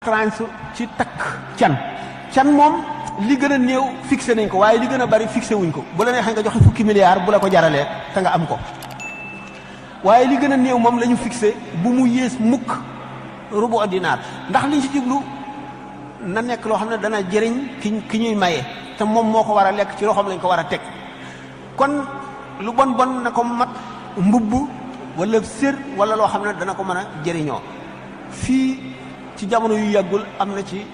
concurrence ci takk can moom li gën a néew fixé nañ ko waaye li gën a bari fixé wuñ ko bu la neexee nga joxe fukki milliards bu la ko jaralee te nga am ko waaye li gën a néew moom la ñu fixé bu mu yées mukk rubu dinaar ndax liñ ci jublu na nekk loo xam ne dana jëriñ ki ñuy maye te moom moo ko war a lekk ci loxoom lañ ko war a teg kon lu bon bon na ko mat mbubb wala sër wala loo xam ne dana ko mën a jëriñoo fii ci jamono yu yàggul am na ci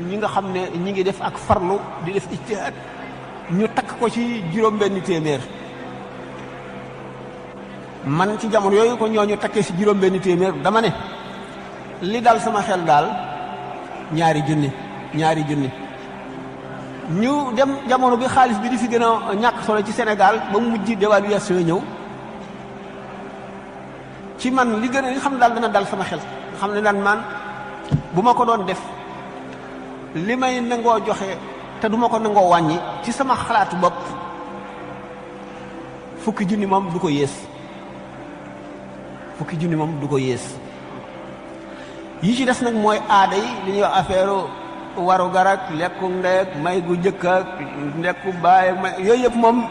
ñi nga xam ne ñi ngi def ak farlu di def ijtihaad ñu takk ko ci juróom-benni téeméer man ci jamono yooyu ko ñooñu takkee ci juróom-benni téeméer dama ne li dal sama xel daal ñaari junni ñu dem jamono bi xaalis bi di fi gën a ñàkk solo ci Sénégal ba mu mujj dévaluation ñëw ci man li xam ne daal dana dal sama xel xam ne daan man bu ma ko doon def li may nangoo joxe te du ma ko nangoo wàññi ci sama xalaatu bopp fukki junni moom du ko yées yi ci des nag mooy aada yi li ñuy wax affaire waru garak lekku ndeek may gu jëkk ak ndekku baay may yooyu yëpp moom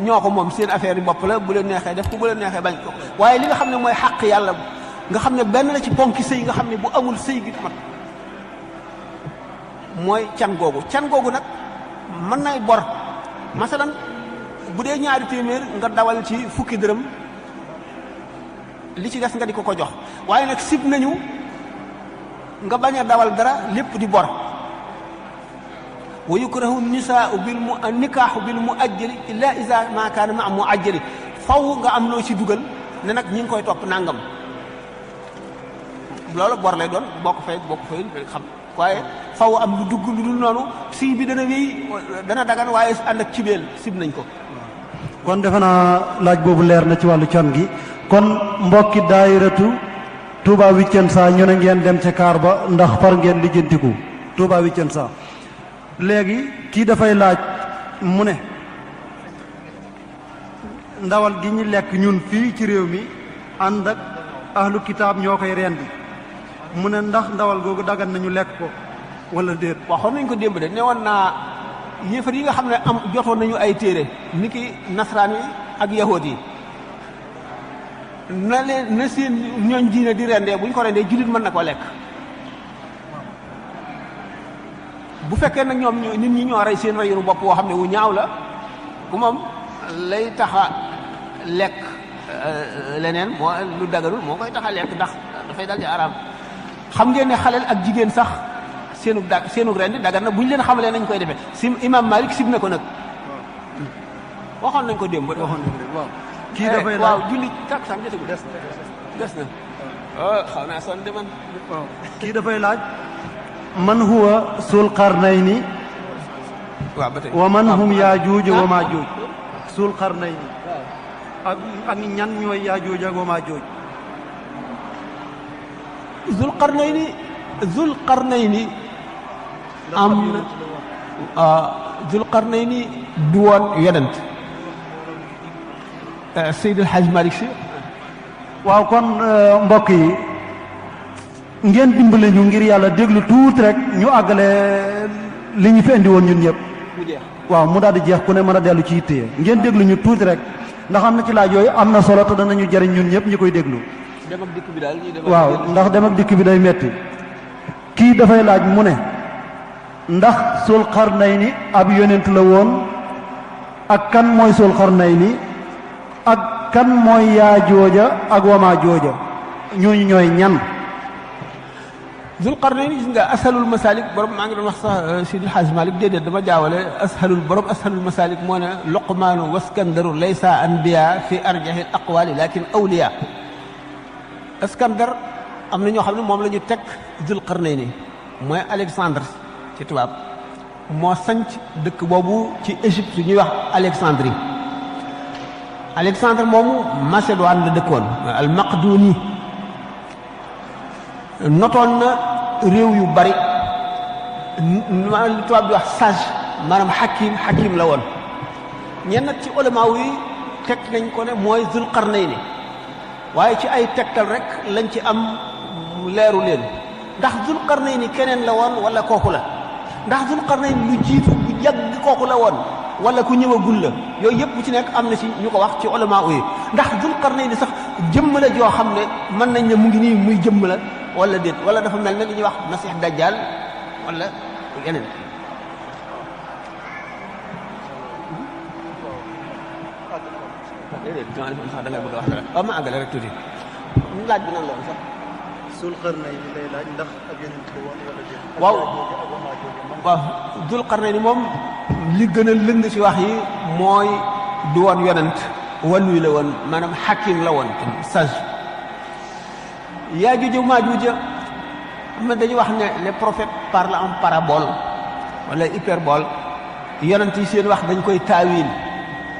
ñoo ko moom seen affaire yi bopp la bu leen neexee def ko bu leen neexee bañ ko waaye li nga xam ne mooy xàq yàlla nga xam ne benn la ci ponki sëy nga xam ne bu amul sëy gi mat mooy can googu nag mën nay bor masalan bu dee ñaari téeméer nga dawal ci fukki dërëm li ci des nga di ko jox waaye nag sib nañu nga bañ a dawal dara lépp di bor wa yukrahu nikaahu bil muajjali illa iza ma kaana ma muajjali faw nga am loo ci dugal ne nag ñi ngi koy topp nangam loolu bor lay doon boo ko fay xam waaye faw am lu dugg lu dul noonu si bi dana wéy dana dagan waaye ànd ak cibeel sib nañ ko. kon defe naa laaj boobu leer na ci wàllu can gi kon mbokki daayiratu Touba Vicenza ñu ne ngeen dem ca kaar ba ndax far ngeen lijjantiku Touba Vicenza léegi kii dafay laaj mu ne ndawal gi ñu lekk ñun fii ci réew mi ànd ak ahlu kitaab ñoo koy rendi mu ne ndax ndawal googu dagan nañu lekk ko wala déet. waxoon nañ ko démb de ne woon naa yéefar yi nga xam ne am jotoon nañu ay téere niki nasaraan yi ak yahood yi na seen ñooñ diine di rendee bu ñu ko rendee jullit mën na ko lekk bu fekkee nag ñoom nit ñi ñoo rey seen reyunu bopp woo xam ne wu ñaaw la ku moom lay taxa lekk leneen moo lu daganul moo koy taxa lekk ndax dafay dal ci araam xam ngeen ne xaleel ak jigéen sax seenu rendi dagan na bu ñu leen xamalee nañ koy defee si imam Malik sib na ko nag waxoon nañ ko démb waxoon nañ ko waaw kii dafay waaw julli tak san jotagul des na xaw naa son de man kii dafay laaj man huwa sul qarnayni waaw ba tey wa man hum yaajuuj wa maajuuj sul qarnayni ak ñan ñooy yaajuuj ak wa maajuuj zul qarnayni am na zul qarnayni du woon yonent Seydi El Hadj Malick Sy waaw kon mbokk yi ngeen dimbale ñu ngir yàlla déglu tuuti rek ñu àggale li ñu fi indi woon ñun ñëpp waaw mu daal di jeex ku ne mën a dellu ci yitte ngeen déglu ñu tuuti rek ndax am na ci laaj yooyu am na solo te danañu jariñ ñun ñëpp ñi koy déglu dem ak dikk bi daal waaw ndax dem ak dikk bi day metti kii dafay laaj mu ne ndax Sul Qarnayni ab yonent la woon ak kan mooy Sul Qarnayni ak kan mooy Yaajooja ak Wamaa jooja ñooñu ñooy ñan Zul Qarnayni gis nga ashalul masalik borom maa ngi doon wax sax Seydi El Hadj Malick déedéet dama jaawale ashalul masalik moo ne Luqmaanu waskandaru laysa anbiya fi arjahil aqwali lakin awliya Iskandar am na ñoo xam ne moom la ñu teg Zul Qarnayni mooy Alexandre ci tubaab moo sanc dëkk boobu ci Égypte ñuy wax Alexandrie Alexandre moomu Macédoine la dëkkoon al Maqduni notoon na réew yu bari li tubaab di wax sage maanaam xakim la woon ñenn nag ci ulama yi teg nañ ko ne mooy Zul Qarnayni waaye ci ay tegtal rek lañ ci am leeru leen ndax Zul Qarnayni keneen la woon wala kooku la ndax Zul Qarnayni lu jiitu bu yàgg kooku la woon wala ku ñëwagul la yooyu yëpp bu ci nekk am na ci ñu ko wax ci ulama yi ndax Zul Qarnayni sax jëmm la joo xam ne mën nañ ne mu ngi nii muy jëmm la wala déet wala dafa mel ne li ñuy wax Masih Dajjal wala yeneen. déedéet sax da ngay bëgg a wax dara waaw ma àggale rek tuuti laaj bi nan la woon sax. Zul Qarnayni lay laaj ndax ak yonent la woon wala déet. waaw waaw Zul Qarnayni moom li gën a lëng ci wax yi mooy du woon yonent wàllu la woon maanaam hakim la woon sage. Yaajuuj Maajuuj xam nga dañuy wax ne les prophètes parlent en parabole wala hyperbole yonent yi seen wax dañ koy taawil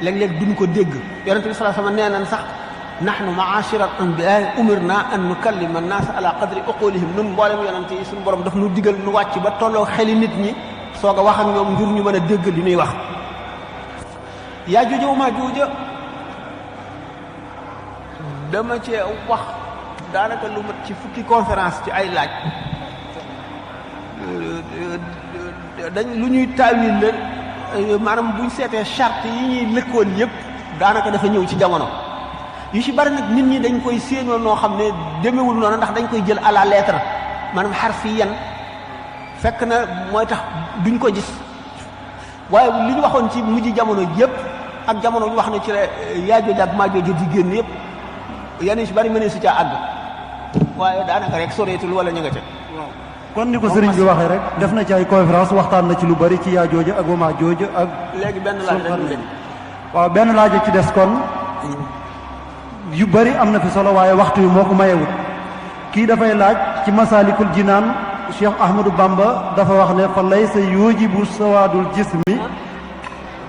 léeg-léeg duñ ko dégg yonent bi sallallahu alayhi wasallam nee nañ sax nahnu ma'ashira al-anbiya umirna an nukallima an-nas ala qadri uqulihim nun mboolem yonent yi suñu borom daf nu digal nu wàcc ba tolloo xeli nit ñi soog a wax ak ñoom ngir ñu mën a dégg li ñuy wax. Yaajuuj Maajuuj dama cee wax daanaka lu mat ci fukki conférence ci ay laaj dañ lu ñuy taawil la maanaam buñ seetee charte yi ñuy lëkkoon yëpp daanaka dafa ñëw ci jamono yu ci bari nag nit ñi dañ koy séenoo noo xam ne demewul noonu ndax dañ koy jël à la lettre maanaam harfiyan fekk na mooy tax duñ ko gis waaye li ñu waxoon ci mujj jamono yëpp ak jamono ñu wax ne ci la Yaajuuj ak Maajuuj di génn yëpp yenn ci bari mënee su caa àgg waaye daanaka rek soreetul wala ñu nga ca. kon ni ko sëriñ bi waxee rek def na ci ay conférence waxtaan na ci lu bari ci Yaajuuj ak Maajuuj ak. léegi benn laaj rek waaw benn laaj ci des kon yu bari am na fi solo waaye waxtu wi moo ko mayewut kii dafay laaj ci Masaalikul Jinaan Cheikh Ahmadou Bamba dafa wax ne fa laysa yujibu sawaadul jismi